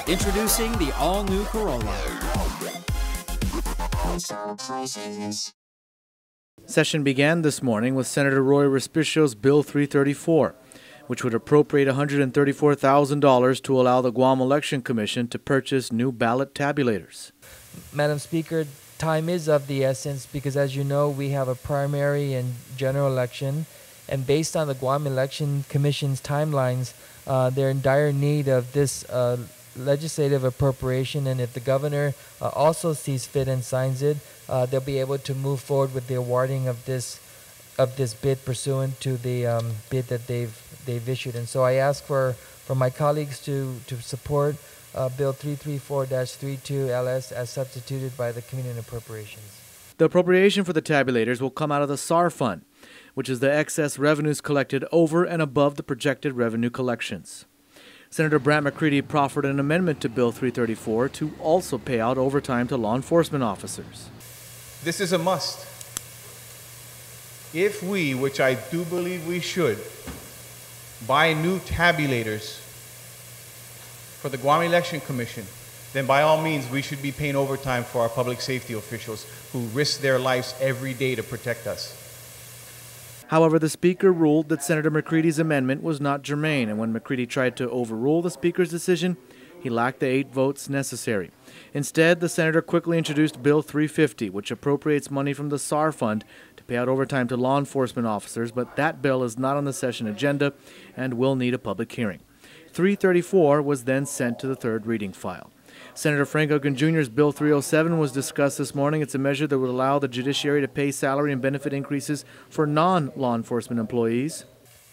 Introducing the all-new Corolla. Session began this morning with Senator Roy Respiccio's Bill 334, which would appropriate $134,000 to allow the Guam Election Commission to purchase new ballot tabulators. Madam Speaker, time is of the essence because, as you know, we have a primary and general election, and based on the Guam Election Commission's timelines, they're in dire need of this legislative appropriation, and if the governor also sees fit and signs it, they'll be able to move forward with the awarding of this bid pursuant to the bid that they've issued. And so I ask for my colleagues to support Bill 334-32 LS as substituted by the Committee on Appropriations. The appropriation for the tabulators will come out of the SAR fund, which is the excess revenues collected over and above the projected revenue collections. Senator Brant McCready proffered an amendment to Bill 334 to also pay out overtime to law enforcement officers. This is a must. If we, which I do believe we should, buy new tabulators for the Guam Election Commission, then by all means we should be paying overtime for our public safety officials who risk their lives every day to protect us. However, the Speaker ruled that Senator McCready's amendment was not germane, and when McCready tried to overrule the Speaker's decision, he lacked the 8 votes necessary. Instead, the Senator quickly introduced Bill 350, which appropriates money from the SAR fund to pay out overtime to law enforcement officers, but that bill is not on the session agenda and will need a public hearing. 334 was then sent to the third reading file. Senator Frank Elkin Jr.'s Bill 307 was discussed this morning. It's a measure that would allow the judiciary to pay salary and benefit increases for non-law enforcement employees.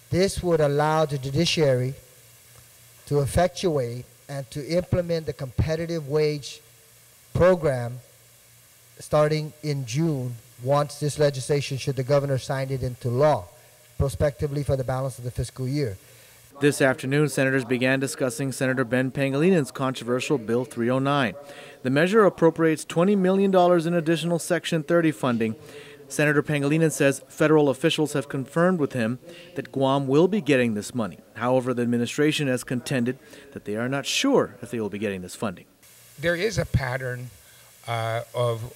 This would allow the judiciary to effectuate and to implement the competitive wage program starting in June once this legislation, should the governor sign it into law, prospectively for the balance of the fiscal year. This afternoon, senators began discussing Senator Ben Pangalinan's controversial Bill 309. The measure appropriates $20 million in additional Section 30 funding. Senator Pangilinan says federal officials have confirmed with him that Guam will be getting this money. However, the administration has contended that they are not sure if they will be getting this funding. There is a pattern of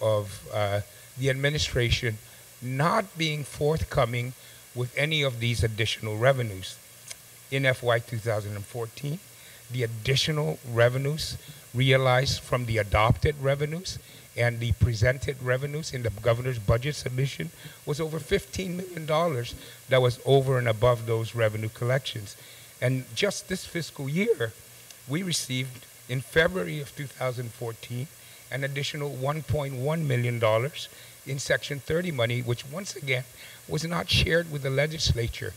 the administration not being forthcoming with any of these additional revenues. In FY 2014, the additional revenues realized from the adopted revenues and the presented revenues in the governor's budget submission was over $15 million that was over and above those revenue collections. And just this fiscal year, we received in February of 2014 an additional $1.1 million in Section 30 money, which once again was not shared with the legislature.